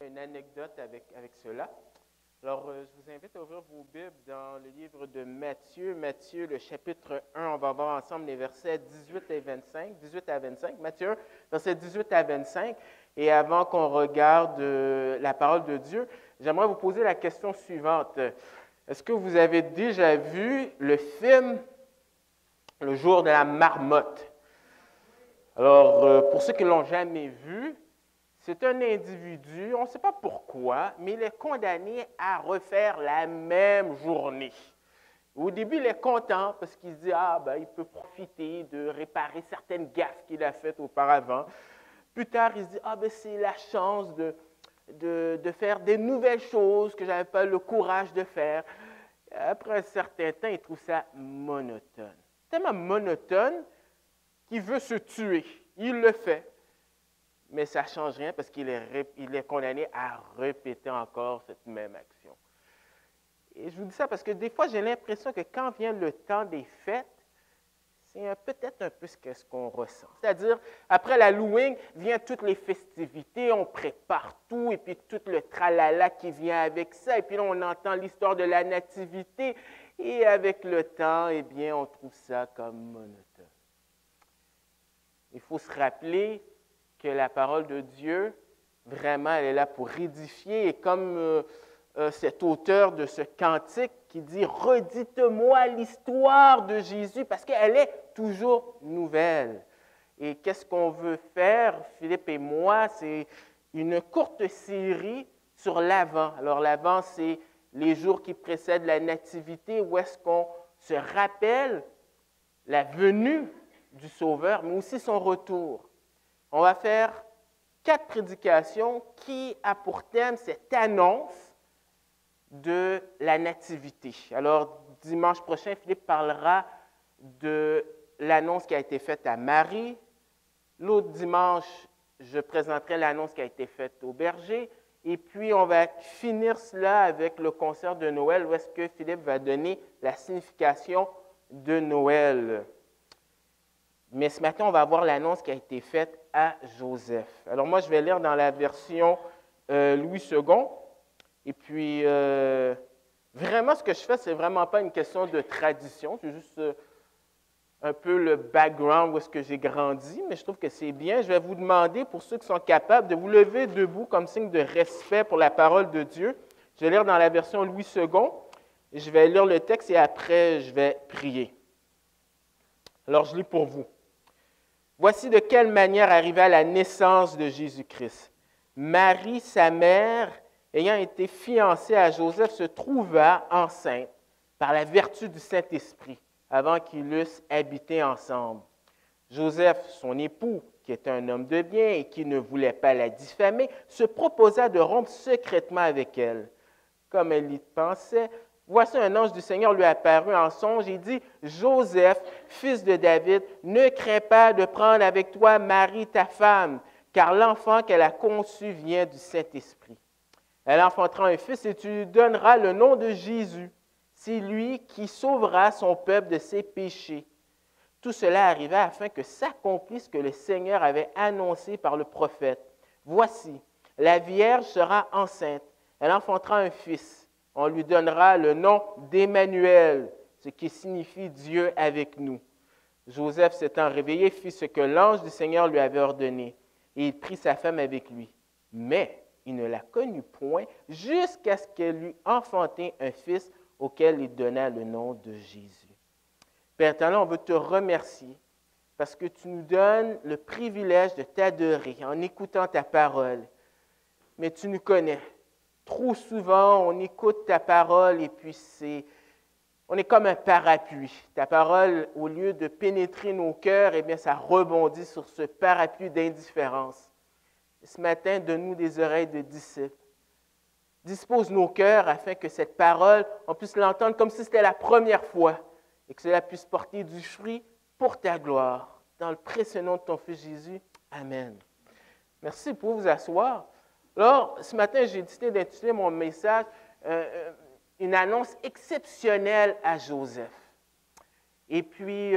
Une anecdote avec cela. Alors, je vous invite à ouvrir vos Bibles dans le livre de Matthieu. Matthieu, le chapitre 1, on va voir ensemble les versets 18 à 25. Matthieu 1, versets 18 à 25. Et avant qu'on regarde la parole de Dieu, j'aimerais vous poser la question suivante. Est-ce que vous avez déjà vu le film Le jour de la marmotte? Alors, pour ceux qui ne l'ont jamais vu, c'est un individu, on ne sait pas pourquoi, mais il est condamné à refaire la même journée. Au début, il est content parce qu'il se dit, il peut profiter de réparer certaines gaffes qu'il a faites auparavant. Plus tard, il se dit, c'est la chance de faire des nouvelles choses que je n'avais pas le courage de faire. Après un certain temps, il trouve ça monotone. Tellement monotone qu'il veut se tuer. Il le fait. Mais ça ne change rien parce qu'il est condamné à répéter encore cette même action. Et je vous dis ça parce que des fois, j'ai l'impression que quand vient le temps des fêtes, c'est peut-être un peu ce qu'on ressent. C'est-à-dire, après l'Halloween, viennent toutes les festivités, on prépare tout, et puis tout le tralala qui vient avec ça. Et puis là, on entend l'histoire de la nativité, et avec le temps, eh bien, on trouve ça comme monotone. Il faut se rappeler que la parole de Dieu, vraiment, elle est là pour édifier. Et comme cet auteur de ce cantique qui dit « Redites-moi l'histoire de Jésus » parce qu'elle est toujours nouvelle. Et qu'est-ce qu'on veut faire, Philippe et moi? C'est une courte série sur l'Avent. Alors l'Avent, c'est les jours qui précèdent la Nativité, où est-ce qu'on se rappelle la venue du Sauveur, mais aussi son retour. On va faire 4 prédications qui a pour thème cette annonce de la nativité. Alors, dimanche prochain, Philippe parlera de l'annonce qui a été faite à Marie. L'autre dimanche, je présenterai l'annonce qui a été faite au berger. Et puis, on va finir cela avec le concert de Noël, où est-ce que Philippe va donner la signification de Noël. Mais ce matin, on va voir l'annonce qui a été faite à Joseph. Alors moi, je vais lire dans la version Louis II. Et puis, vraiment, ce que je fais, ce n'est vraiment pas une question de tradition. C'est juste un peu le background où est-ce que j'ai grandi, mais je trouve que c'est bien. Je vais vous demander, pour ceux qui sont capables, de vous lever debout comme signe de respect pour la parole de Dieu. Je vais lire dans la version Louis II. Je vais lire le texte et après, je vais prier. Alors, je lis pour vous. Voici de quelle manière arriva la naissance de Jésus-Christ. Marie, sa mère, ayant été fiancée à Joseph, se trouva enceinte par la vertu du Saint-Esprit, avant qu'ils eussent habité ensemble. Joseph, son époux, qui était un homme de bien et qui ne voulait pas la diffamer, se proposa de rompre secrètement avec elle. Comme elle y pensait, voici un ange du Seigneur lui apparut en songe et dit, « Joseph, fils de David, ne crains pas de prendre avec toi Marie, ta femme, car l'enfant qu'elle a conçu vient du Saint-Esprit. Elle enfantera un fils et tu lui donneras le nom de Jésus. C'est lui qui sauvera son peuple de ses péchés. » Tout cela arriva afin que s'accomplisse ce que le Seigneur avait annoncé par le prophète. « Voici, la Vierge sera enceinte, elle enfantera un fils. On lui donnera le nom d'Emmanuel, ce qui signifie Dieu avec nous. » Joseph, s'étant réveillé, fit ce que l'ange du Seigneur lui avait ordonné, et il prit sa femme avec lui. Mais il ne la connut point jusqu'à ce qu'elle eût enfanté un fils auquel il donna le nom de Jésus. Père éternel, on veut te remercier parce que tu nous donnes le privilège de t'adorer en écoutant ta parole. Mais tu nous connais. Trop souvent, on écoute ta parole et puis on est comme un parapluie. Ta parole, au lieu de pénétrer nos cœurs, eh bien, ça rebondit sur ce parapluie d'indifférence. Et ce matin, donne-nous des oreilles de disciples. Dispose nos cœurs afin que cette parole, on puisse l'entendre comme si c'était la première fois et que cela puisse porter du fruit pour ta gloire. Dans le précieux nom de ton Fils Jésus. Amen. Merci, vous pouvez vous asseoir. Alors, ce matin, j'ai décidé d'intituler mon message une annonce exceptionnelle à Joseph. Et puis,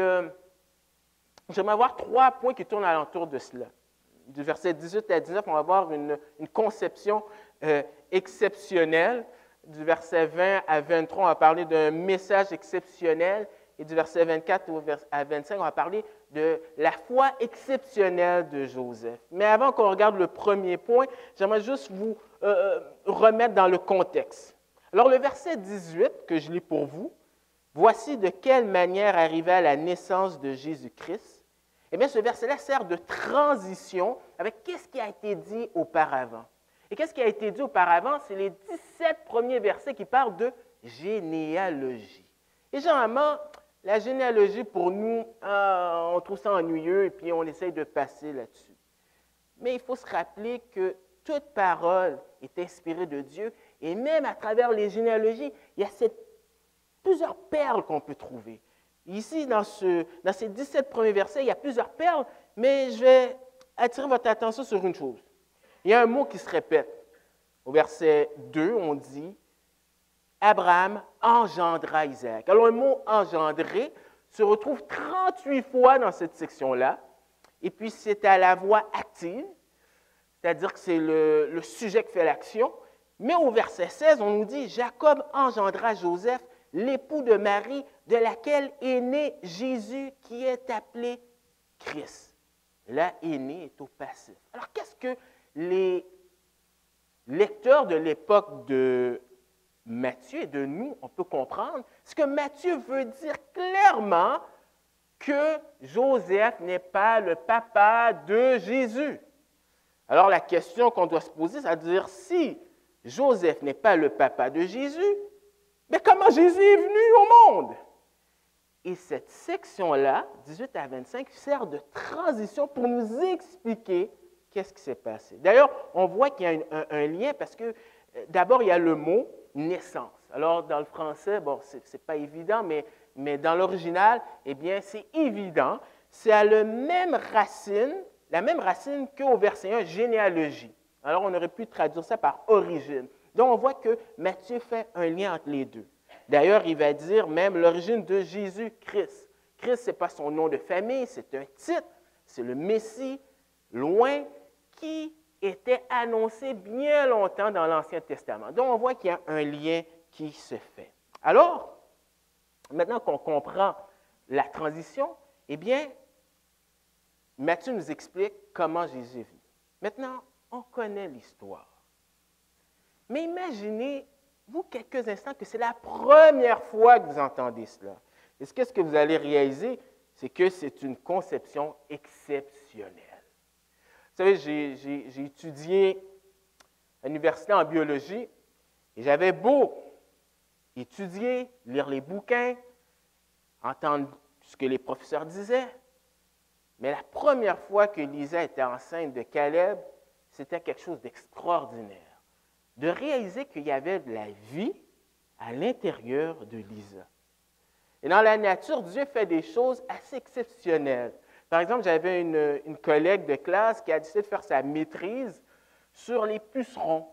j'aimerais avoir 3 points qui tournent alentour de cela. Du verset 18 à 19, on va voir une conception exceptionnel. Du verset 20 à 23, on va parler d'un message exceptionnel. Et du verset 24 à 25, on va parler de la foi exceptionnelle de Joseph. Mais avant qu'on regarde le premier point, j'aimerais juste vous remettre dans le contexte. Alors, le verset 18 que je lis pour vous, « Voici de quelle manière arriva la naissance de Jésus-Christ. » Eh bien, ce verset-là sert de transition avec qu'est-ce qui a été dit auparavant. Et qu'est-ce qui a été dit auparavant? C'est les 17 premiers versets qui parlent de généalogie. Et généralement, la généalogie, pour nous, on trouve ça ennuyeux et puis on essaye de passer là-dessus. Mais il faut se rappeler que toute parole est inspirée de Dieu et même à travers les généalogies, il y a plusieurs perles qu'on peut trouver. Ici, dans ces 17 premiers versets, il y a plusieurs perles, mais je vais attirer votre attention sur une chose. Il y a un mot qui se répète. Au verset 2, on dit « Abraham engendra Isaac ». Alors, le mot « engendrer » se retrouve 38 fois dans cette section-là, et puis c'est à la voix active, c'est-à-dire que c'est le sujet qui fait l'action. Mais au verset 16, on nous dit « Jacob engendra Joseph, l'époux de Marie, de laquelle est né Jésus, qui est appelé Christ. » Là, « est né » est au passif. Alors, qu'est-ce que les lecteurs de l'époque de Matthieu et de nous, on peut comprendre? Ce que Matthieu veut dire clairement que Joseph n'est pas le papa de Jésus. Alors, la question qu'on doit se poser, c'est de dire, si Joseph n'est pas le papa de Jésus, mais comment Jésus est venu au monde? Et cette section-là, 18 à 25, sert de transition pour nous expliquer qu'est-ce qui s'est passé. D'ailleurs, on voit qu'il y a un lien parce que, d'abord, il y a le mot « naissance ». Alors, dans le français, bon, ce n'est pas évident, mais dans l'original, eh bien, c'est évident. C'est à la même racine qu'au verset 1, « généalogie ». Alors, on aurait pu traduire ça par « origine ». Donc, on voit que Matthieu fait un lien entre les deux. D'ailleurs, il va dire même l'origine de Jésus-Christ. Christ, ce n'est pas son nom de famille, c'est un titre, c'est le Messie, loin, qui était annoncé bien longtemps dans l'Ancien Testament. Donc, on voit qu'il y a un lien qui se fait. Alors, maintenant qu'on comprend la transition, eh bien, Matthieu nous explique comment Jésus est venu. Maintenant, on connaît l'histoire. Mais imaginez, vous, quelques instants, que c'est la première fois que vous entendez cela. Et ce que vous allez réaliser, c'est que c'est une conception exceptionnelle. Vous savez, j'ai étudié à l'université en biologie et j'avais beau étudier, lire les bouquins, entendre ce que les professeurs disaient, mais la première fois que Lisa était enceinte de Caleb, c'était quelque chose d'extraordinaire. De réaliser qu'il y avait de la vie à l'intérieur de Lisa. Et dans la nature, Dieu fait des choses assez exceptionnelles. Par exemple, j'avais une collègue de classe qui a décidé de faire sa maîtrise sur les pucerons.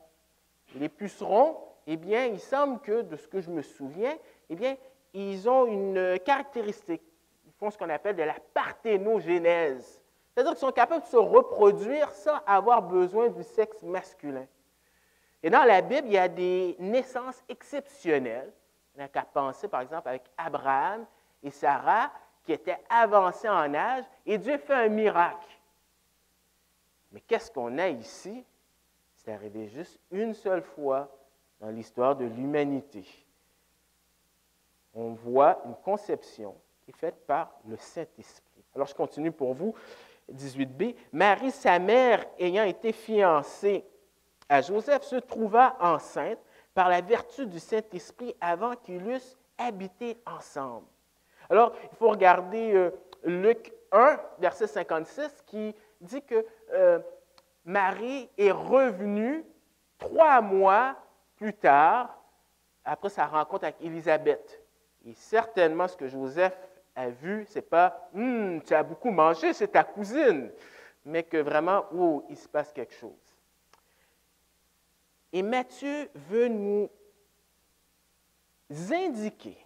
Et les pucerons, eh bien, il semble que, de ce que je me souviens, eh bien, ils ont une caractéristique. Ils font ce qu'on appelle de la parthénogénèse. C'est-à-dire qu'ils sont capables de se reproduire sans avoir besoin du sexe masculin. Et dans la Bible, il y a des naissances exceptionnelles. On n'a qu'à penser, par exemple, avec Abraham et Sarah, qui étaient avancés en âge, et Dieu fait un miracle. Mais qu'est-ce qu'on a ici? C'est arrivé juste une seule fois dans l'histoire de l'humanité. On voit une conception qui est faite par le Saint-Esprit. Alors, je continue pour vous, 18b. Marie, sa mère, ayant été fiancée à Joseph, se trouva enceinte par la vertu du Saint-Esprit avant qu'ils eussent habité ensemble. Alors, il faut regarder Luc 1, verset 56, qui dit que Marie est revenue 3 mois plus tard, après sa rencontre avec Élisabeth. Et certainement, ce que Joseph a vu, ce n'est pas « tu as beaucoup mangé, c'est ta cousine », mais que vraiment, oh, il se passe quelque chose. Et Matthieu veut nous indiquer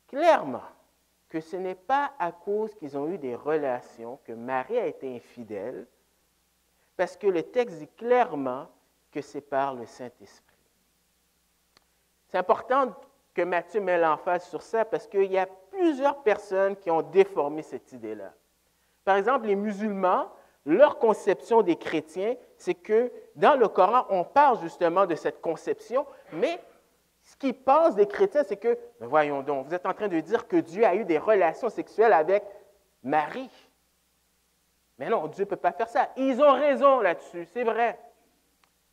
clairement que ce n'est pas à cause qu'ils ont eu des relations que Marie a été infidèle, parce que le texte dit clairement que c'est par le Saint-Esprit. C'est important que Matthieu met l'emphase sur ça parce qu'il y a plusieurs personnes qui ont déformé cette idée-là. Par exemple, les musulmans, leur conception des chrétiens, c'est que dans le Coran, on parle justement de cette conception, mais ce qu'ils pensent des chrétiens, c'est que, ben voyons donc, vous êtes en train de dire que Dieu a eu des relations sexuelles avec Marie. Mais non, Dieu ne peut pas faire ça. Ils ont raison là-dessus, c'est vrai.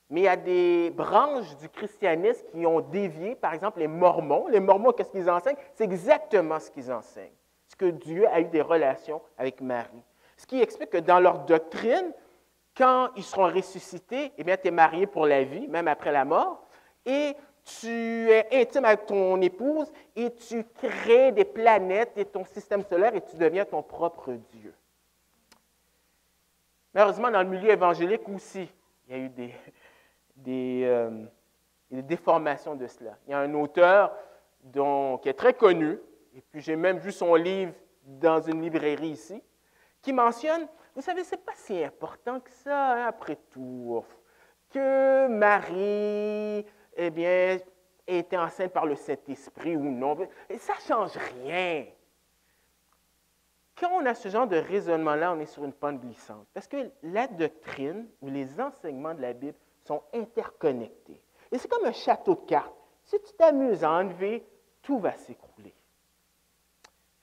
Mais il y a des branches du christianisme qui ont dévié, par exemple les Mormons. Les Mormons, qu'est-ce qu'ils enseignent? C'est exactement ce qu'ils enseignent. C'est que Dieu a eu des relations avec Marie. Ce qui explique que dans leur doctrine, quand ils seront ressuscités, eh bien, tu es marié pour la vie, même après la mort, et tu es intime avec ton épouse, et tu crées des planètes et ton système solaire, et tu deviens ton propre Dieu. Malheureusement, dans le milieu évangélique aussi, il y a eu des déformations de cela. Il y a un auteur qui est très connu, et puis j'ai même vu son livre dans une librairie ici, qui mentionne, vous savez, ce n'est pas si important que ça, hein, après tout, que Marie, eh bien, ait été enceinte par le Saint-Esprit ou non. Ça ne change rien. Quand on a ce genre de raisonnement-là, on est sur une pente glissante. Parce que la doctrine ou les enseignements de la Bible sont interconnectés. Et c'est comme un château de cartes. Si tu t'amuses à enlever, tout va s'écrouler.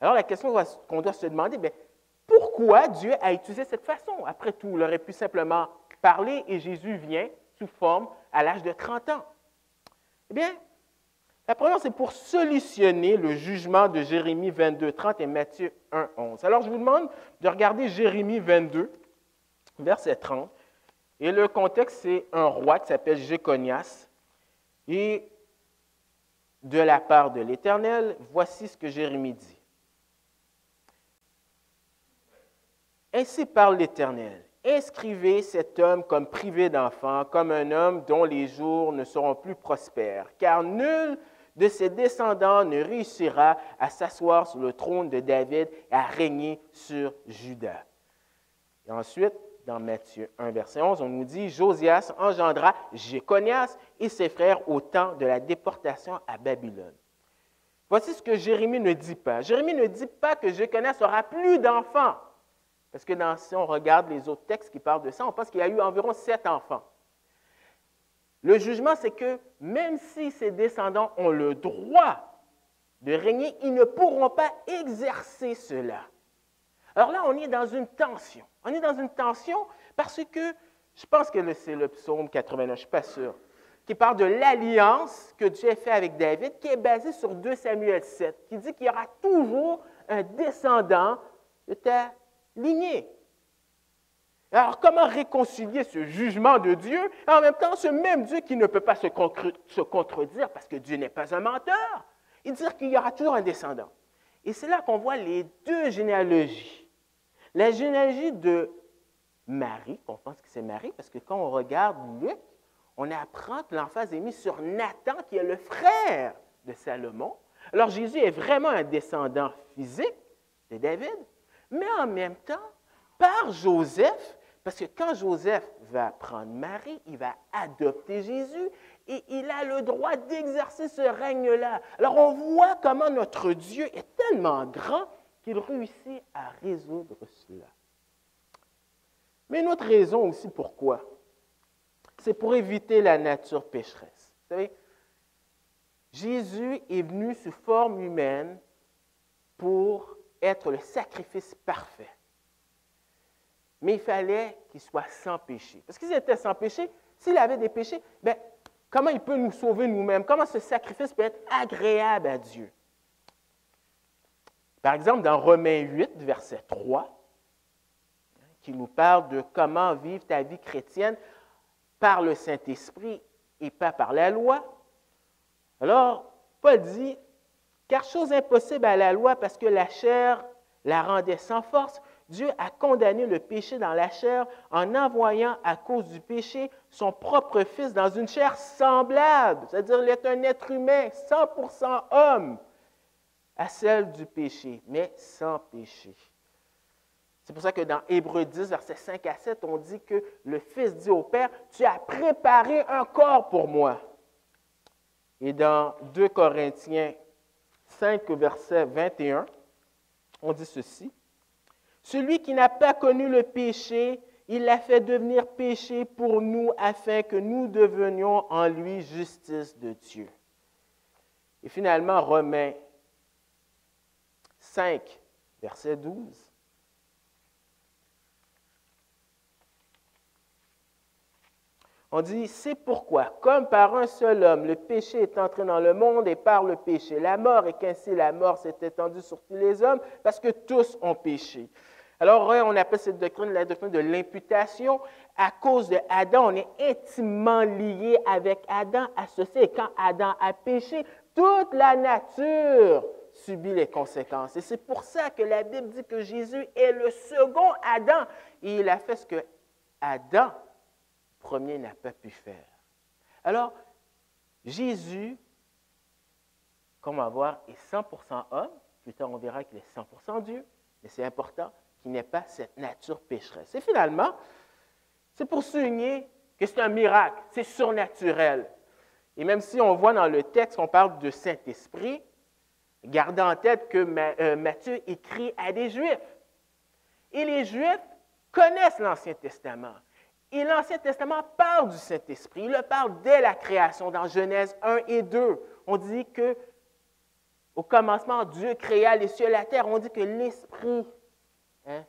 Alors la question qu'on doit se demander, bien, pourquoi Dieu a utilisé cette façon? Après tout, il aurait pu simplement parler et Jésus vient sous forme à l'âge de 30 ans. Eh bien, la première, c'est pour solutionner le jugement de Jérémie 22, 30 et Matthieu 1, 11. Alors, je vous demande de regarder Jérémie 22, verset 30. Et le contexte, c'est un roi qui s'appelle Jéconias. Et de la part de l'Éternel, voici ce que Jérémie dit. Ainsi parle l'Éternel. Inscrivez cet homme comme privé d'enfant, comme un homme dont les jours ne seront plus prospères, car nul de ses descendants ne réussira à s'asseoir sur le trône de David et à régner sur Juda. Et ensuite, dans Matthieu 1, verset 11, on nous dit, Josias engendra Jéconias et ses frères au temps de la déportation à Babylone. Voici ce que Jérémie ne dit pas. Jérémie ne dit pas que Jéconias n'aura plus d'enfants. Parce que si on regarde les autres textes qui parlent de ça, on pense qu'il y a eu environ 7 enfants. Le jugement, c'est que même si ses descendants ont le droit de régner, ils ne pourront pas exercer cela. Alors là, on est dans une tension. On est dans une tension parce que, je pense que c'est le psaume 89, je ne suis pas sûr, qui parle de l'alliance que Dieu a faite avec David, qui est basée sur 2 Samuel 7, qui dit qu'il y aura toujours un descendant de ta lignée. Alors, comment réconcilier ce jugement de Dieu et en même temps ce même Dieu qui ne peut pas se contredire parce que Dieu n'est pas un menteur et dire qu'il y aura toujours un descendant? Et c'est là qu'on voit les 2 généalogies. La généalogie de Marie, on pense que c'est Marie, parce que quand on regarde Luc, on apprend que l'emphase est mise sur Nathan, qui est le frère de Salomon. Alors, Jésus est vraiment un descendant physique de David, mais en même temps, par Joseph, parce que quand Joseph va prendre Marie, il va adopter Jésus et il a le droit d'exercer ce règne-là. Alors, on voit comment notre Dieu est tellement grand qu'il réussit à résoudre cela. Mais une autre raison aussi pourquoi, c'est pour éviter la nature pécheresse. Vous savez, Jésus est venu sous forme humaine pour être le sacrifice parfait. Mais il fallait qu'il soit sans péché. Parce qu'il était sans péché, s'il avait des péchés, bien, comment il peut nous sauver nous-mêmes? Comment ce sacrifice peut être agréable à Dieu? Par exemple, dans Romains 8, verset 3, qui nous parle de comment vivre ta vie chrétienne par le Saint-Esprit et pas par la loi. Alors, Paul dit, « Car chose impossible à la loi, parce que la chair la rendait sans force, Dieu a condamné le péché dans la chair en envoyant à cause du péché son propre Fils dans une chair semblable, c'est-à-dire il est un être humain, 100% homme, à celle du péché, mais sans péché. » C'est pour ça que dans Hébreux 10, versets 5 à 7, on dit que le Fils dit au Père, « Tu as préparé un corps pour moi. » Et dans 2 Corinthiens 5, verset 21, on dit ceci, « Celui qui n'a pas connu le péché, il l'a fait devenir péché pour nous afin que nous devenions en lui justice de Dieu. » Et finalement, Romains 5, verset 12. On dit, c'est pourquoi, comme par un seul homme, le péché est entré dans le monde et par le péché, la mort, et qu'ainsi la mort s'est étendue sur tous les hommes, parce que tous ont péché. Alors, on appelle cette doctrine la doctrine de l'imputation. À cause de Adam, on est intimement lié avec Adam, associé. Et quand Adam a péché, toute la nature subit les conséquences. Et c'est pour ça que la Bible dit que Jésus est le second Adam. Et il a fait ce que Adam premier n'a pas pu faire. Alors, Jésus, comme on va voir, est 100% homme. Plus tard, on verra qu'il est 100% Dieu. Mais c'est important qu'il n'ait pas cette nature pécheresse. Et finalement, c'est pour souligner que c'est un miracle, c'est surnaturel. Et même si on voit dans le texte qu'on parle de Saint-Esprit, gardez en tête que Matthieu écrit à des Juifs. Et les Juifs connaissent l'Ancien Testament. Et l'Ancien Testament parle du Saint-Esprit. Il le parle dès la création, dans Genèse 1 et 2. On dit que au commencement, Dieu créa les cieux et la terre. On dit que l'Esprit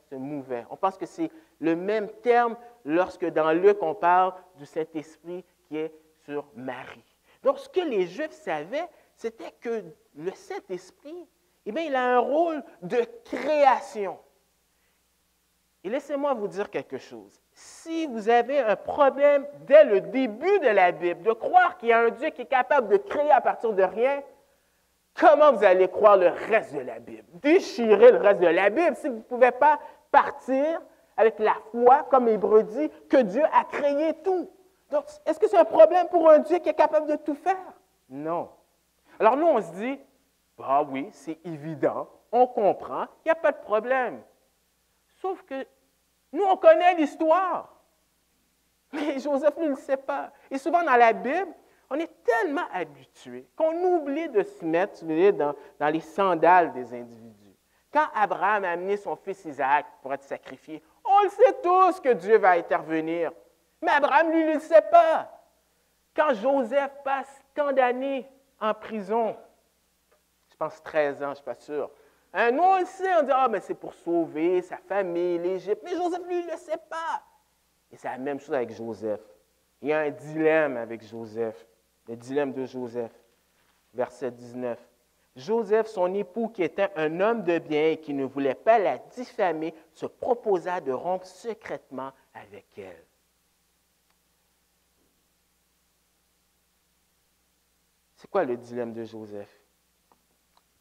se mouvait. On pense que c'est le même terme lorsque dans Luc, on parle du Saint-Esprit qui est sur Marie. Donc, ce que les Juifs savaient, c'était que le Saint-Esprit, eh bien, il a un rôle de création. Et laissez-moi vous dire quelque chose. Si vous avez un problème dès le début de la Bible, de croire qu'il y a un Dieu qui est capable de créer à partir de rien, comment vous allez croire le reste de la Bible? Déchirez le reste de la Bible si vous ne pouvez pas partir avec la foi, comme Hébreux dit, que Dieu a créé tout. Donc, est-ce que c'est un problème pour un Dieu qui est capable de tout faire? Non. Alors nous, on se dit, ah oui, c'est évident, on comprend, il n'y a pas de problème. Sauf que nous, on connaît l'histoire. Mais Joseph, lui, ne le sait pas. Et souvent, dans la Bible, on est tellement habitué qu'on oublie de se mettre dans les sandales des individus. Quand Abraham a amené son fils Isaac pour être sacrifié, on le sait tous que Dieu va intervenir. Mais Abraham, lui, ne le sait pas. Quand Joseph passe tant d'années en prison, je pense 13 ans, je ne suis pas sûr, nous, on le sait, on dit, mais c'est pour sauver sa famille, l'Égypte. Mais Joseph, lui, il ne le sait pas. Et c'est la même chose avec Joseph. Il y a un dilemme avec Joseph, le dilemme de Joseph. Verset 19. Joseph, son époux, qui était un homme de bien et qui ne voulait pas la diffamer, se proposa de rompre secrètement avec elle. C'est quoi le dilemme de Joseph?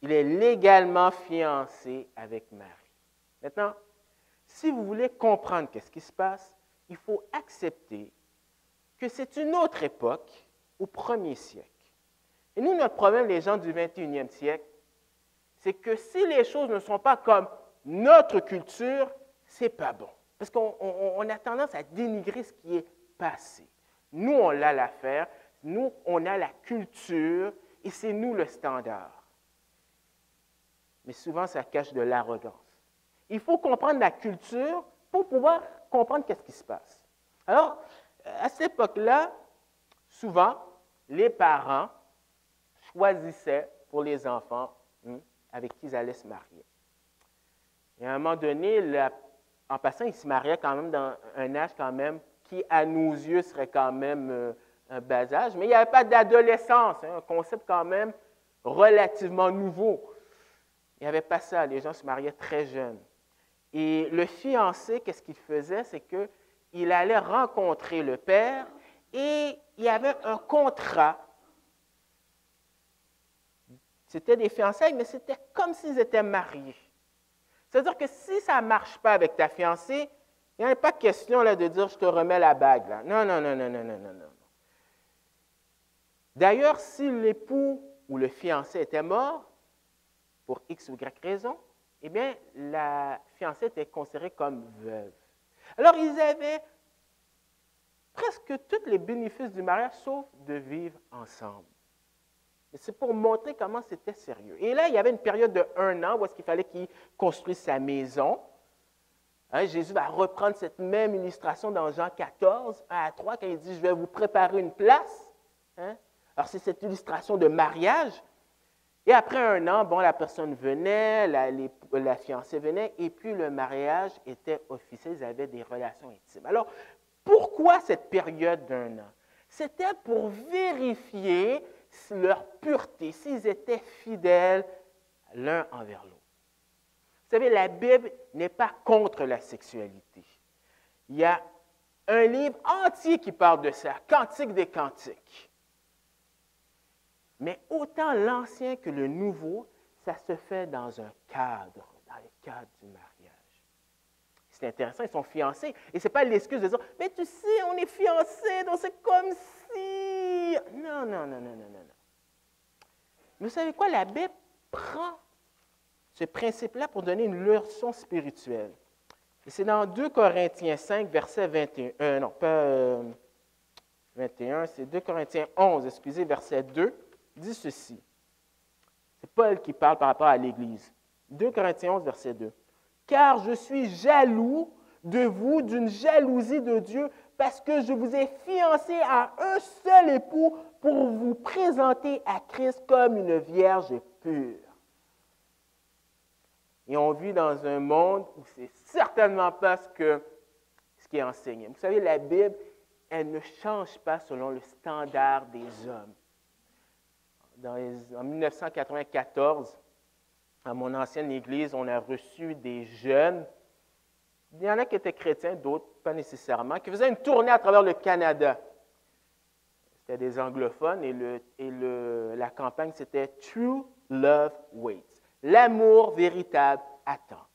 Il est légalement fiancé avec Marie. Maintenant, si vous voulez comprendre qu'est-ce qui se passe, il faut accepter que c'est une autre époque au 1er siècle. Et nous, notre problème, les gens du 21e siècle, c'est que si les choses ne sont pas comme notre culture, c'est pas bon. Parce qu'on a tendance à dénigrer ce qui est passé. Nous, on l'a l'affaire, nous, on a la culture et c'est nous le standard. Mais souvent, ça cache de l'arrogance. Il faut comprendre la culture pour pouvoir comprendre qu'est-ce qui se passe. Alors, à cette époque-là, souvent, les parents choisissaient pour les enfants avec qui ils allaient se marier. Et à un moment donné, en passant, ils se mariaient quand même dans un âge quand même qui, à nos yeux, serait quand même un bas âge, mais il n'y avait pas d'adolescence, un concept quand même relativement nouveau. Il n'y avait pas ça, les gens se mariaient très jeunes. Et le fiancé, qu'est-ce qu'il faisait? C'est qu'il allait rencontrer le père et il y avait un contrat. C'était des fiançailles, mais c'était comme s'ils étaient mariés. C'est-à-dire que si ça ne marche pas avec ta fiancée, il n'y a pas question là, de dire « je te remets la bague ». Là. Non, non, non, non, non, non, non, non. D'ailleurs, si l'époux ou le fiancé était mort, pour X ou Y raison, eh bien, la fiancée était considérée comme veuve. Alors, ils avaient presque tous les bénéfices du mariage, sauf de vivre ensemble. C'est pour montrer comment c'était sérieux. Et là, il y avait une période de 1 an où est-ce qu'il fallait qu'il construise sa maison. Hein, Jésus va reprendre cette même illustration dans Jean 14, 1 à 3, quand il dit « Je vais vous préparer une place. Hein? » Alors, c'est cette illustration de mariage. Et après 1 an, bon, la personne venait, la fiancée venait, et puis le mariage était officiel, ils avaient des relations intimes. Alors, pourquoi cette période d'1 an? C'était pour vérifier leur pureté, s'ils étaient fidèles l'un envers l'autre. Vous savez, la Bible n'est pas contre la sexualité. Il y a un livre entier qui parle de ça, Cantique des Cantiques. Mais autant l'Ancien que le Nouveau, ça se fait dans un cadre, dans le cadre du mariage. C'est intéressant, ils sont fiancés. Et ce n'est pas l'excuse de dire « Mais tu sais, on est fiancés, donc c'est comme si... » Non, non, non, non, non, non. Mais vous savez quoi? La Bible prend ce principe-là pour donner une leçon spirituelle. Et c'est dans 2 Corinthiens 5, verset 21. Non, pas 21, c'est 2 Corinthiens 11, excusez, verset 2, dit ceci. C'est Paul qui parle par rapport à l'Église. 2 Corinthiens 11, verset 2. « Car je suis jaloux de vous d'une jalousie de Dieu, parce que je vous ai fiancés à un seul époux pour vous présenter à Christ comme une vierge pure. » Et on vit dans un monde où ce n'est certainement pas ce qui est enseigné. Vous savez, la Bible, elle ne change pas selon le standard des hommes. En 1994, à mon ancienne église, on a reçu des jeunes. Il y en a qui étaient chrétiens, d'autres pas nécessairement, qui faisaient une tournée à travers le Canada. C'était des anglophones et la campagne, c'était « True Love Waits ». L'amour véritable attend.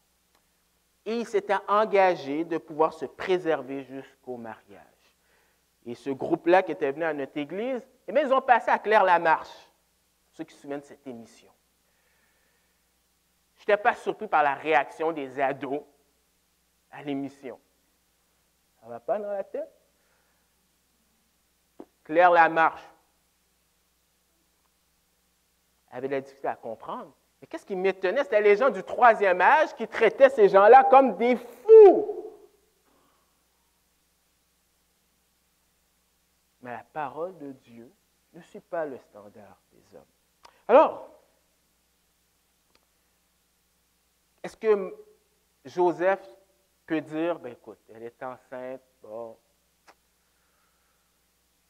Et ils s'étaient engagés de pouvoir se préserver jusqu'au mariage. Et ce groupe-là qui était venu à notre église, eh bien, ils ont passé à Claire-Lamarche, ceux qui se souviennent de cette émission. Je n'étais pas surpris par la réaction des ados à l'émission. Ça ne va pas dans la tête? Claire-Lamarche avait de la difficulté à comprendre. Mais qu'est-ce qui m'étonnait? C'était les gens du 3e âge qui traitaient ces gens-là comme des fous. Mais la parole de Dieu ne suit pas le standard des hommes. Alors, est-ce que Joseph peut dire, ben écoute, elle est enceinte, bon,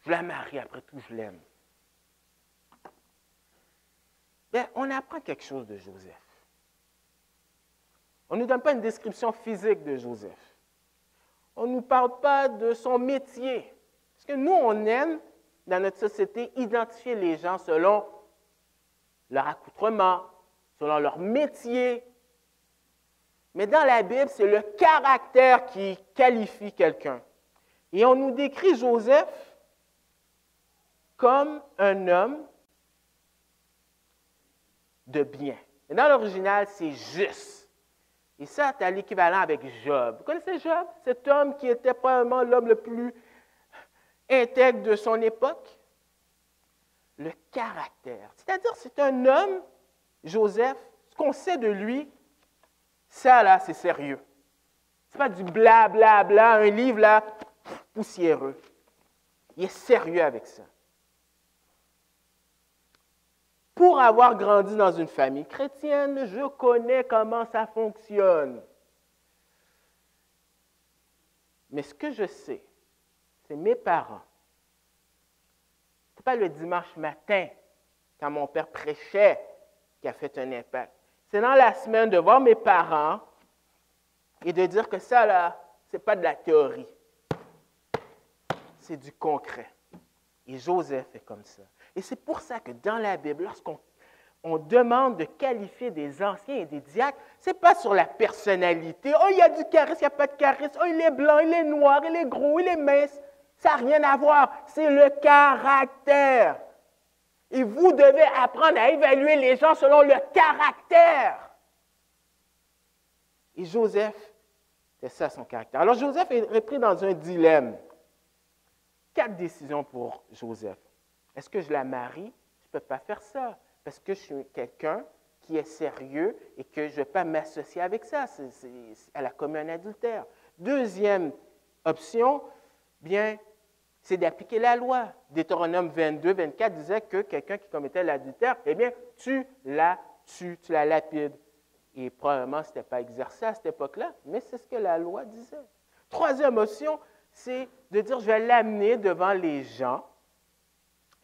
je la marie, après tout, je l'aime. Bien, on apprend quelque chose de Joseph. On ne nous donne pas une description physique de Joseph. On ne nous parle pas de son métier. Parce que nous, on aime, dans notre société, identifier les gens selon leur accoutrement, selon leur métier. Mais dans la Bible, c'est le caractère qui qualifie quelqu'un. Et on nous décrit Joseph comme un homme de bien. Et dans l'original, c'est juste. Et ça, tu as l'équivalent avec Job. Vous connaissez Job? Cet homme qui était probablement l'homme le plus intègre de son époque. Le caractère. C'est-à-dire, c'est un homme, Joseph, ce qu'on sait de lui, ça, là, c'est sérieux. Ce n'est pas du blablabla, un livre, là, poussiéreux. Il est sérieux avec ça. Pour avoir grandi dans une famille chrétienne, je connais comment ça fonctionne. Mais ce que je sais, c'est mes parents. Ce n'est pas le dimanche matin, quand mon père prêchait, qui a fait un impact. C'est dans la semaine de voir mes parents et de dire que ça, là, ce n'est pas de la théorie. C'est du concret. Et Joseph est comme ça. Et c'est pour ça que dans la Bible, lorsqu'on demande de qualifier des anciens et des diacres, ce n'est pas sur la personnalité. Oh, il y a du charisme, il n'y a pas de charisme. Oh, il est blanc, il est noir, il est gros, il est mince. Ça n'a rien à voir. C'est le caractère. Et vous devez apprendre à évaluer les gens selon le caractère. Et Joseph, c'est ça son caractère. Alors Joseph est pris dans un dilemme. 4 décisions pour Joseph. Est-ce que je la marie? Je ne peux pas faire ça parce que je suis quelqu'un qui est sérieux et que je ne vais pas m'associer avec ça. Elle a commis un adultère. Deuxième option, bien, c'est d'appliquer la loi. Deutéronome 22, 24 disait que quelqu'un qui commettait l'adultère, eh bien, tu la tues, tu la lapides. Et probablement, ce n'était pas exercé à cette époque-là, mais c'est ce que la loi disait. Troisième option, c'est de dire, je vais l'amener devant les gens.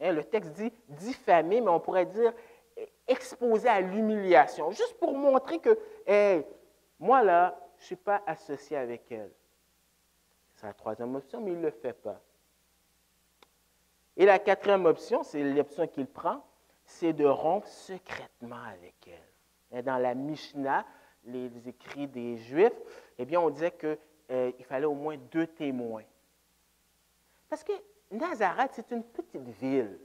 Hein, le texte dit diffamer, mais on pourrait dire exposer à l'humiliation, juste pour montrer que, hey, moi là, je ne suis pas associé avec elle. C'est la troisième option, mais il ne le fait pas. Et la quatrième option, c'est l'option qu'il prend, c'est de rompre secrètement avec elle. Et dans la Mishnah, les écrits des Juifs, eh bien, on disait qu'il fallait au moins 2 témoins. Parce que Nazareth, c'est une petite ville.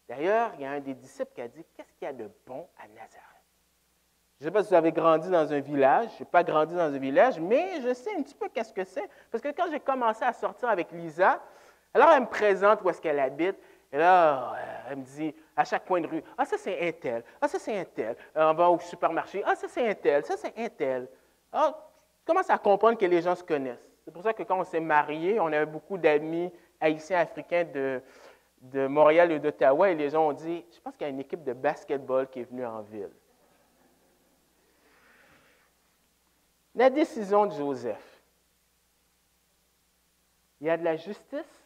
D'ailleurs, il y a un des disciples qui a dit, qu'est-ce qu'il y a de bon à Nazareth? Je ne sais pas si vous avez grandi dans un village, je n'ai pas grandi dans un village, mais je sais un petit peu qu'est-ce que c'est. Parce que quand j'ai commencé à sortir avec Lisa, alors elle me présente où est-ce qu'elle habite, et là, elle me dit, à chaque coin de rue, « Ah, ça c'est un tel, ah, ça c'est un tel. » On va au supermarché, « Ah, ça c'est un tel, ça c'est un tel. » Alors, je commence à comprendre que les gens se connaissent. C'est pour ça que quand on s'est mariés, on avait beaucoup d'amis haïtiens africains de Montréal et d'Ottawa, et les gens ont dit, je pense qu'il y a une équipe de basketball qui est venue en ville. La décision de Joseph. Il y a de la justice,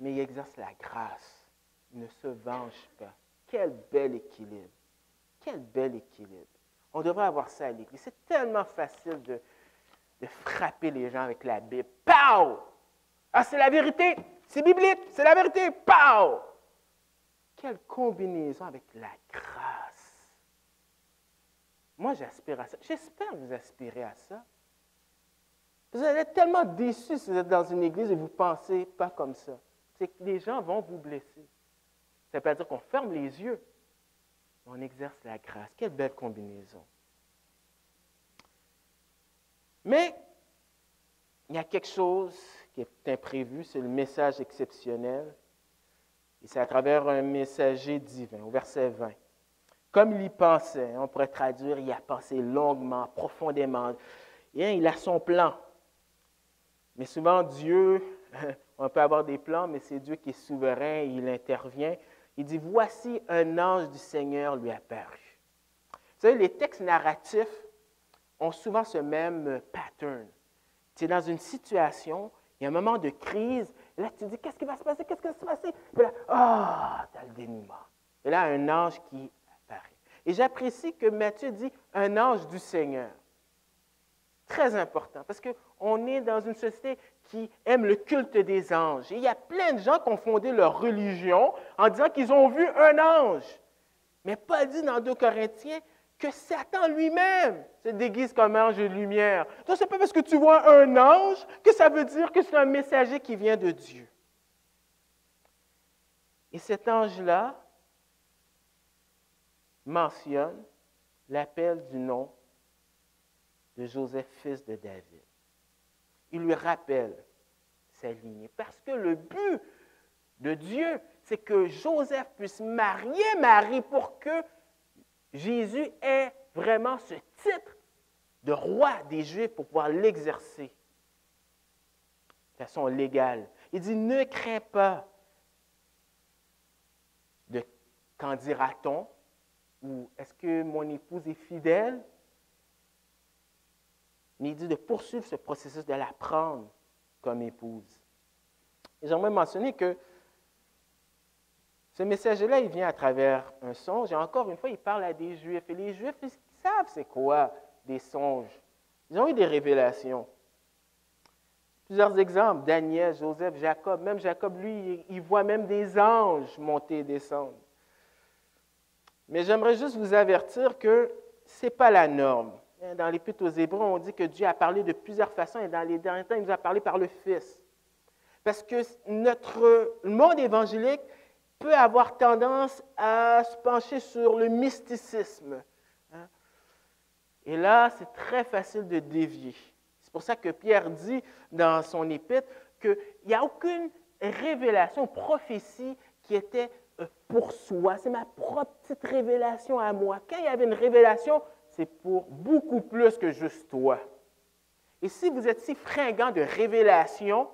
mais il exerce la grâce. Il ne se venge pas. Quel bel équilibre. Quel bel équilibre. On devrait avoir ça à l'Église. C'est tellement facile de frapper les gens avec la Bible. Pow! Ah, c'est la vérité! C'est biblique! C'est la vérité! Pow! Quelle combinaison avec la grâce! Moi, j'aspire à ça. J'espère que vous aspirez à ça. Vous allez être tellement déçus si vous êtes dans une église et vous ne pensez pas comme ça. C'est que les gens vont vous blesser. Ça ne veut pas dire qu'on ferme les yeux, mais on exerce la grâce. Quelle belle combinaison. Mais il y a quelque chose qui est imprévu, c'est le message exceptionnel. Et c'est à travers un messager divin, au verset 20. Comme il y pensait, on pourrait traduire, il a pensé longuement, profondément. Et il a son plan. Mais souvent, Dieu, on peut avoir des plans, mais c'est Dieu qui est souverain, il intervient. Il dit, voici un ange du Seigneur lui apparu. Vous savez, les textes narratifs ont souvent ce même pattern. Tu es dans une situation, il y a un moment de crise, et là tu te dis, qu'est-ce qui va se passer, qu'est-ce qui va se passer? Et là, tu as le dénouement. Et là, un ange qui apparaît. Et j'apprécie que Matthieu dit, un ange du Seigneur. Très important, parce qu'on est dans une société qui aime le culte des anges. Et il y a plein de gens qui ont fondé leur religion en disant qu'ils ont vu un ange. Mais Paul dit dans 2 Corinthiens que Satan lui-même se déguise comme ange de lumière. Donc, ce n'est pas parce que tu vois un ange que ça veut dire que c'est un messager qui vient de Dieu. Et cet ange-là mentionne l'appel du nom de Joseph, fils de David. Il lui rappelle sa lignée. Parce que le but de Dieu, c'est que Joseph puisse marier Marie pour que Jésus ait vraiment ce titre de roi des Juifs pour pouvoir l'exercer de façon légale. Il dit, ne crains pas de qu'en dira-t-on, ou est-ce que mon épouse est fidèle? Mais il dit de poursuivre ce processus, de la prendre comme épouse. Et j'aimerais mentionner que ce messager-là, il vient à travers un songe. Et encore une fois, il parle à des Juifs. Et les Juifs, ils savent c'est quoi des songes. Ils ont eu des révélations. Plusieurs exemples, Daniel, Joseph, Jacob. Même Jacob, lui, il voit même des anges monter et descendre. Mais j'aimerais juste vous avertir que ce n'est pas la norme. Dans l'Épître aux Hébreux, on dit que Dieu a parlé de plusieurs façons et dans les derniers temps, il nous a parlé par le Fils. Parce que notre monde évangélique peut avoir tendance à se pencher sur le mysticisme. Et là, c'est très facile de dévier. C'est pour ça que Pierre dit dans son épître qu'il n'y a aucune révélation, prophétie qui était pour soi. C'est ma propre petite révélation à moi. Quand il y avait une révélation, c'est pour beaucoup plus que juste toi. Et si vous êtes si fringant de révélation,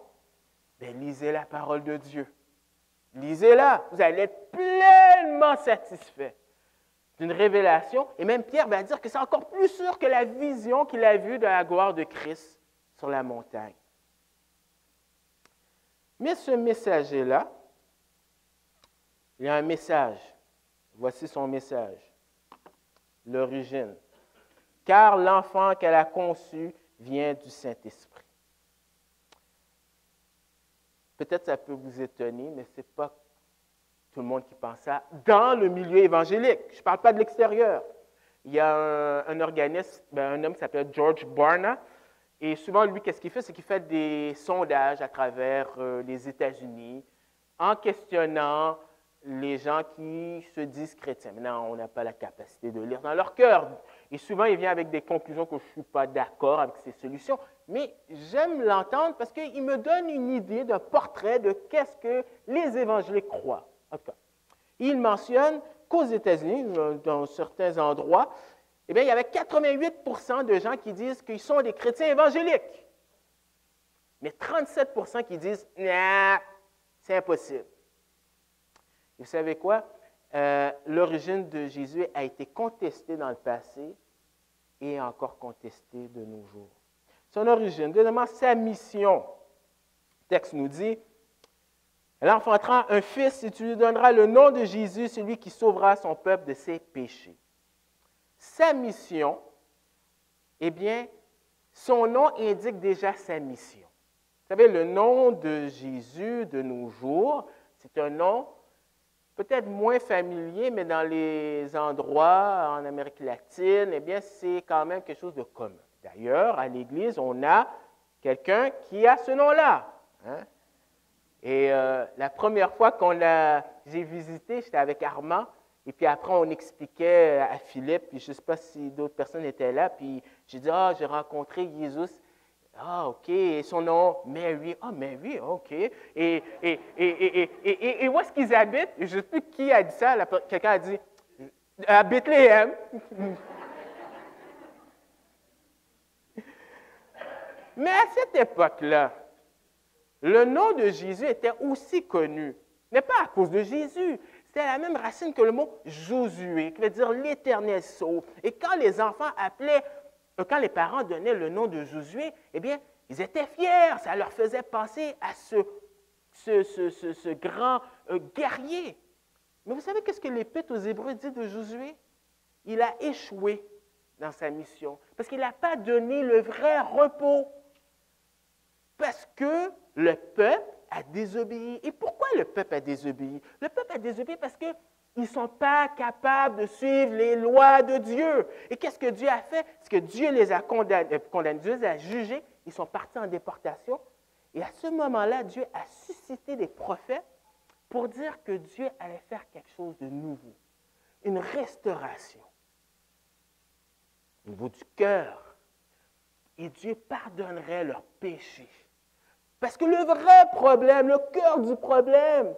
bien, lisez la parole de Dieu. Lisez-la, vous allez être pleinement satisfait d'une révélation. Et même Pierre va dire que c'est encore plus sûr que la vision qu'il a vue de la gloire de Christ sur la montagne. Mais ce messager-là, il y a un message. Voici son message. L'origine. Car l'enfant qu'elle a conçu vient du Saint-Esprit. Peut-être ça peut vous étonner, mais ce n'est pas tout le monde qui pense ça dans le milieu évangélique. Je ne parle pas de l'extérieur. Il y a un organisme, un homme qui s'appelle George Barna, et souvent, lui, qu'est-ce qu'il fait? C'est qu'il fait des sondages à travers les États-Unis en questionnant les gens qui se disent chrétiens. Maintenant, on n'a pas la capacité de lire dans leur cœur. Et souvent, il vient avec des conclusions que je ne suis pas d'accord avec ces solutions. Mais j'aime l'entendre parce qu'il me donne une idée d'un portrait de qu'est-ce que les évangéliques croient. En tout cas, il mentionne qu'aux États-Unis, dans certains endroits, eh bien, il y avait 88 % de gens qui disent qu'ils sont des chrétiens évangéliques. Mais 37 % qui disent « Non, c'est impossible ». Vous savez quoi? L'origine de Jésus a été contestée dans le passé et encore contestée de nos jours. Son origine, deuxièmement, sa mission. Le texte nous dit « Elle enfantera un fils et tu lui donneras le nom de Jésus, celui qui sauvera son peuple de ses péchés. » Sa mission, eh bien, son nom indique déjà sa mission. Vous savez, le nom de Jésus de nos jours, c'est un nom peut-être moins familier, mais dans les endroits en Amérique latine, eh bien, c'est quand même quelque chose de commun. D'ailleurs, à l'Église, on a quelqu'un qui a ce nom-là. Hein? Et la première fois j'ai visité, j'étais avec Armand, et puis après, on expliquait à Philippe, puis je ne sais pas si d'autres personnes étaient là, puis j'ai dit, j'ai rencontré Jésus. Ah, OK. Et son nom, Mary. Ah, Mary, OK. Et où est-ce qu'ils habitent? Je ne sais plus qui a dit ça. Quelqu'un a dit, à Bethléem. Mais à cette époque-là, le nom de Jésus était aussi connu. Mais pas à cause de Jésus. C'était la même racine que le mot Josué, qui veut dire l'Éternel sauve. Et quand les enfants quand les parents donnaient le nom de Josué, eh bien, ils étaient fiers. Ça leur faisait penser à ce grand guerrier. Mais vous savez qu'est-ce que l'Épître aux Hébreux dit de Josué? Il a échoué dans sa mission parce qu'il n'a pas donné le vrai repos. Parce que le peuple a désobéi. Et pourquoi le peuple a désobéi? Le peuple a désobéi parce qu'ils ne sont pas capables de suivre les lois de Dieu. Et qu'est-ce que Dieu a fait? C'est que Dieu les a condamnés, Dieu les a jugés, ils sont partis en déportation. Et à ce moment-là, Dieu a suscité des prophètes pour dire que Dieu allait faire quelque chose de nouveau, une restauration au niveau du cœur. Et Dieu pardonnerait leurs péchés. Parce que le vrai problème, le cœur du problème,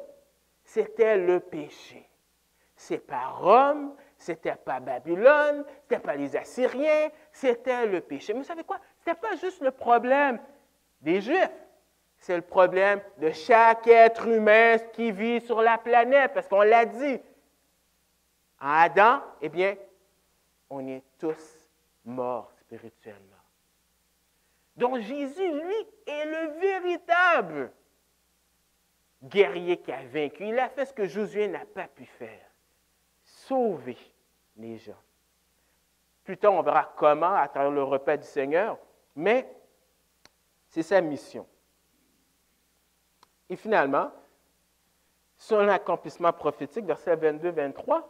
c'était le péché. C'est pas Rome, c'était pas Babylone, c'était pas les Assyriens, c'était le péché. Mais vous savez quoi? Ce n'était pas juste le problème des Juifs. C'est le problème de chaque être humain qui vit sur la planète. Parce qu'on l'a dit. En Adam, eh bien, on est tous morts spirituellement. Donc Jésus, lui, est le véritable guerrier qui a vaincu. Il a fait ce que Josué n'a pas pu faire. Sauver les gens. Plus tard, on verra comment à travers le repas du Seigneur, mais c'est sa mission. Et finalement, son accomplissement prophétique, versets 22-23,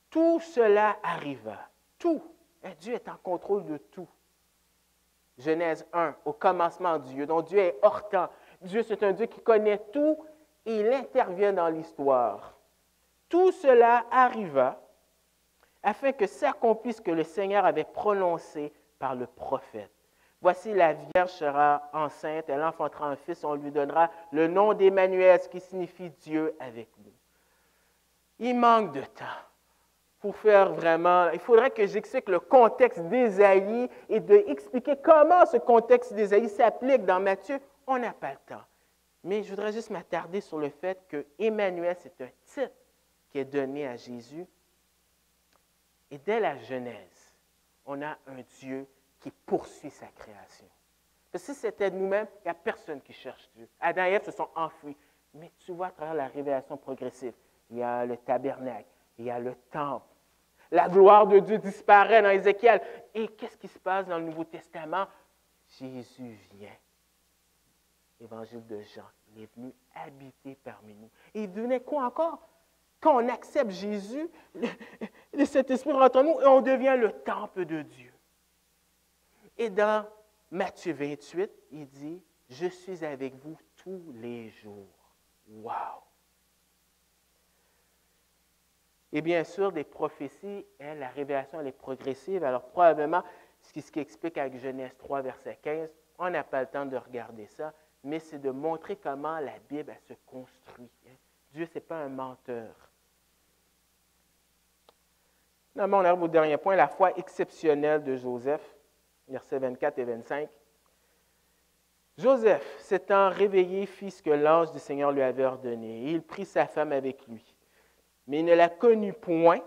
tout cela arriva. Tout. Et Dieu est en contrôle de tout. Genèse 1, au commencement Dieu, dont Dieu est hors temps. Dieu, c'est un Dieu qui connaît tout et il intervient dans l'histoire. Tout cela arriva afin que s'accomplisse ce que le Seigneur avait prononcé par le prophète. Voici, la Vierge sera enceinte, elle enfantera un fils, on lui donnera le nom d'Emmanuel, ce qui signifie Dieu avec nous. Il manque de temps pour faire vraiment... Il faudrait que j'explique le contexte d'Ésaïe et d'expliquer comment ce contexte d'Ésaïe s'applique dans Matthieu. On n'a pas le temps. Mais je voudrais juste m'attarder sur le fait que Emmanuel, c'est un titre qui est donné à Jésus. Et dès la Genèse, on a un Dieu qui poursuit sa création. Parce que si c'était nous-mêmes, il n'y a personne qui cherche Dieu. Adam et Ève se sont enfuis. Mais tu vois à travers la révélation progressive, il y a le tabernacle, il y a le temple. La gloire de Dieu disparaît dans Ézéchiel. Et qu'est-ce qui se passe dans le Nouveau Testament? Jésus vient. Évangile de Jean, il est venu habiter parmi nous. Et il venait quoi encore? Quand on accepte Jésus, le Saint-Esprit rentre en nous et on devient le temple de Dieu. Et dans Matthieu 28, il dit, « Je suis avec vous tous les jours. » Wow! Et bien sûr, des prophéties, la révélation, elle est progressive. Alors probablement, ce qui explique avec Genèse 3, verset 15, on n'a pas le temps de regarder ça, mais c'est de montrer comment la Bible elle se construit. Dieu, ce n'est pas un menteur. Finalement, on arrive au dernier point, la foi exceptionnelle de Joseph, versets 24 et 25. Joseph, s'étant réveillé, fit ce que l'ange du Seigneur lui avait ordonné, et il prit sa femme avec lui. Mais il ne la connut point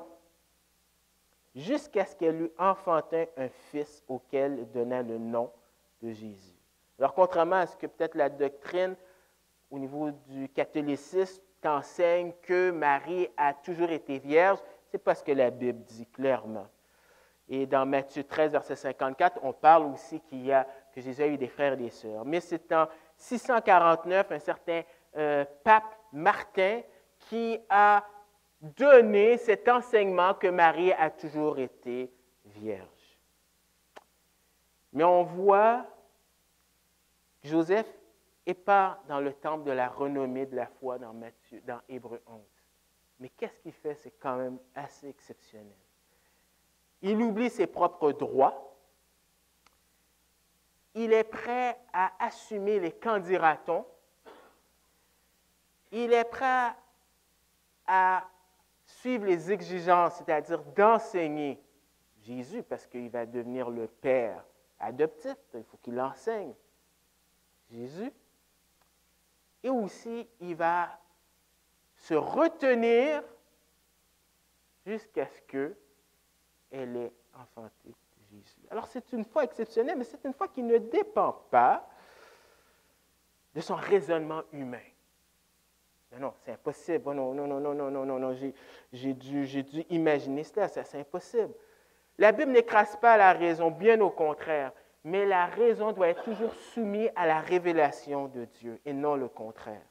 jusqu'à ce qu'elle eût enfanté un fils auquel il donna le nom de Jésus. Alors, contrairement à ce que peut-être la doctrine au niveau du catholicisme t'enseigne que Marie a toujours été vierge, ce n'est pas ce que la Bible dit clairement. Et dans Matthieu 13, verset 54, on parle aussi que Jésus a eu des frères et des sœurs. Mais c'est en 649, un certain pape Martin qui a donné cet enseignement que Marie a toujours été vierge. Mais on voit que Joseph n'est pas dans le temple de la renommée de la foi dans Hébreux 11. Mais qu'est-ce qu'il fait? C'est quand même assez exceptionnel. Il oublie ses propres droits. Il est prêt à assumer les qu'en dira-t-on. Il est prêt à suivre les exigences, c'est-à-dire d'enseigner Jésus, parce qu'il va devenir le père adoptif. Il faut qu'il enseigne Jésus. Et aussi, il va se retenir jusqu'à ce qu'elle ait enfanté Jésus. Alors, c'est une foi exceptionnelle, mais c'est une foi qui ne dépend pas de son raisonnement humain. Non, c'est impossible. Oh, non, j'ai dû imaginer cela, c'est impossible. La Bible n'écrase pas la raison, bien au contraire, mais la raison doit être toujours soumise à la révélation de Dieu et non le contraire.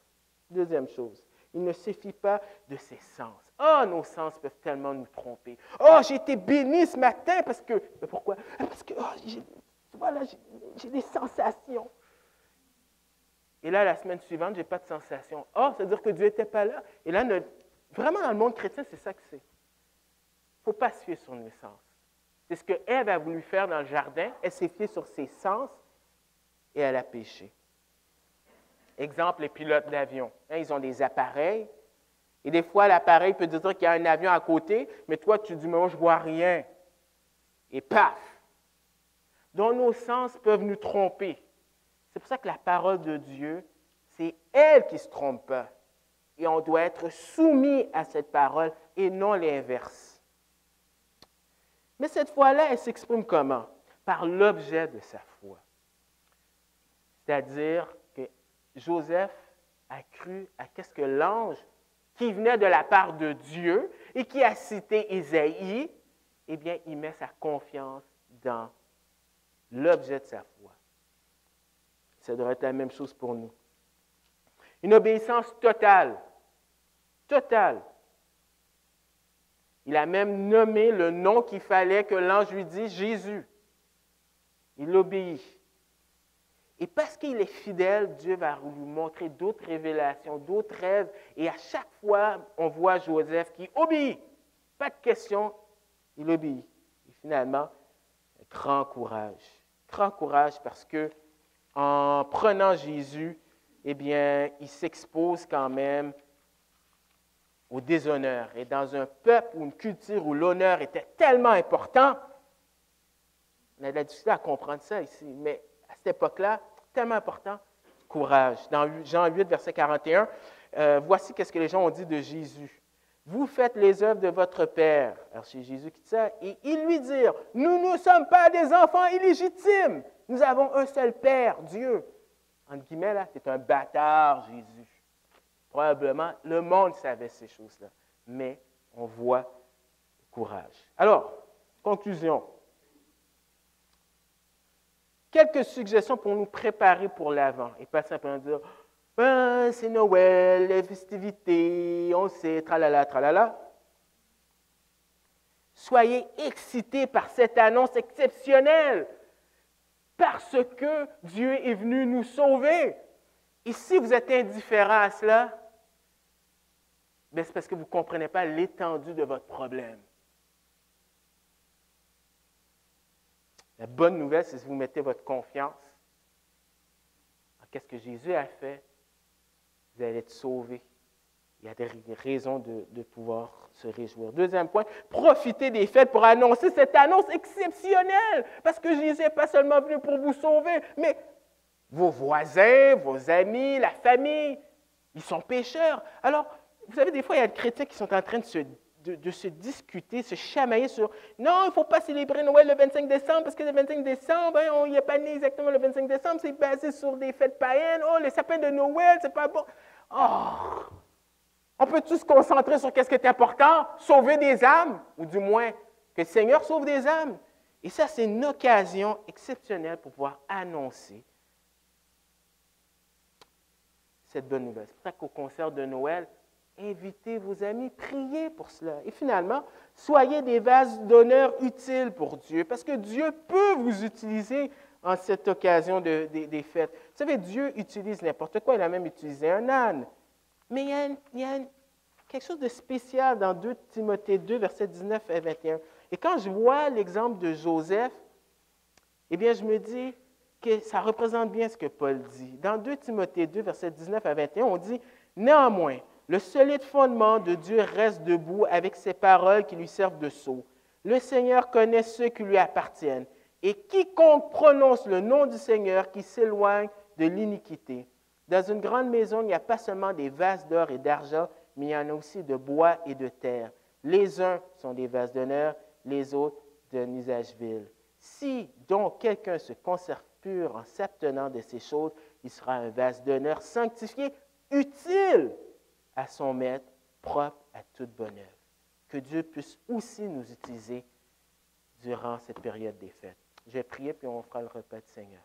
Deuxième chose, il ne suffit pas de ses sens. Oh, nos sens peuvent tellement nous tromper. Oh, j'ai été béni ce matin parce que... Mais pourquoi? Parce que j'ai des sensations. Et là, la semaine suivante, je n'ai pas de sensation. Oh, ça veut dire que Dieu n'était pas là. Et là, vraiment, dans le monde chrétien, c'est ça que c'est. Il ne faut pas se fier sur nos sens. C'est ce que Ève a voulu faire dans le jardin. Elle s'est fiée sur ses sens et elle a péché. Exemple, les pilotes d'avion. Ils ont des appareils. Et des fois, l'appareil peut te dire qu'il y a un avion à côté, mais toi, tu dis, mais moi, je ne vois rien. Et paf! Donc, nos sens peuvent nous tromper. C'est pour ça que la parole de Dieu, c'est elle qui ne se trompe pas. Et on doit être soumis à cette parole et non l'inverse. Mais cette foi-là, elle s'exprime comment? Par l'objet de sa foi. C'est-à-dire que Joseph a cru à qu'est-ce que l'ange qui venait de la part de Dieu et qui a cité Ésaïe, eh bien, il met sa confiance dans l'objet de sa foi. Ça devrait être la même chose pour nous. Une obéissance totale. Totale. Il a même nommé le nom qu'il fallait que l'ange lui dise, Jésus. Il obéit. Et parce qu'il est fidèle, Dieu va lui montrer d'autres révélations, d'autres rêves. Et à chaque fois, on voit Joseph qui obéit. Pas de question, il obéit. Et finalement, grand courage. Grand courage parce que en prenant Jésus, eh bien, il s'expose quand même au déshonneur. Et dans un peuple ou une culture où l'honneur était tellement important, on a de la difficulté à comprendre ça ici, mais à cette époque-là, tellement important, courage. Dans Jean 8, verset 41, voici qu'est-ce que les gens ont dit de Jésus. Vous faites les œuvres de votre Père. Alors c'est Jésus qui dit ça, et ils lui dirent, nous ne sommes pas des enfants illégitimes, nous avons un seul Père, Dieu. Entre guillemets, là, c'est un bâtard, Jésus. Probablement, le monde savait ces choses-là, mais on voit le courage. Alors, conclusion. Quelques suggestions pour nous préparer pour l'Avent, et pas simplement dire ben, c'est Noël, les festivités, on sait, tralala, tralala. Soyez excités par cette annonce exceptionnelle, parce que Dieu est venu nous sauver. Et si vous êtes indifférent à cela, ben c'est parce que vous ne comprenez pas l'étendue de votre problème. La bonne nouvelle, c'est que si vous mettez votre confiance en qu'est-ce que Jésus a fait, vous allez être sauvés. Il y a des raisons de pouvoir se réjouir. Deuxième point, profitez des fêtes pour annoncer cette annonce exceptionnelle. Parce que Jésus n'est pas seulement venu pour vous sauver, mais vos voisins, vos amis, la famille, ils sont pécheurs. Alors, vous savez, des fois, il y a des chrétiens qui sont en train de se discuter, se chamailler sur « Non, il ne faut pas célébrer Noël le 25 décembre parce que le 25 décembre, hein, il n'est pas né exactement le 25 décembre, c'est basé sur des fêtes païennes. Oh, le sapin de Noël, c'est pas bon. » Oh! On peut tous se concentrer sur ce qui est important, sauver des âmes, ou du moins que le Seigneur sauve des âmes. Et ça, c'est une occasion exceptionnelle pour pouvoir annoncer cette bonne nouvelle. C'est pour ça qu'au concert de Noël, invitez vos amis, priez pour cela. Et finalement, soyez des vases d'honneur utiles pour Dieu, parce que Dieu peut vous utiliser en cette occasion des fêtes. Vous savez, Dieu utilise n'importe quoi. Il a même utilisé un âne. Mais il y a quelque chose de spécial dans 2 Timothée 2, versets 19 et 21. Et quand je vois l'exemple de Joseph, eh bien, je me dis que ça représente bien ce que Paul dit. Dans 2 Timothée 2, versets 19 à 21, on dit « Néanmoins, le solide fondement de Dieu reste debout avec ses paroles qui lui servent de sceau. Le Seigneur connaît ceux qui lui appartiennent, et quiconque prononce le nom du Seigneur qui s'éloigne de l'iniquité. Dans une grande maison, il n'y a pas seulement des vases d'or et d'argent, mais il y en a aussi de bois et de terre. Les uns sont des vases d'honneur, les autres d'un usage vil. Si donc quelqu'un se conserve pur en s'abtenant de ces choses, il sera un vase d'honneur sanctifié, utile à son maître, propre à toute bonne œuvre. Que Dieu puisse aussi nous utiliser durant cette période des fêtes. Je vais prier, puis on fera le repas du Seigneur.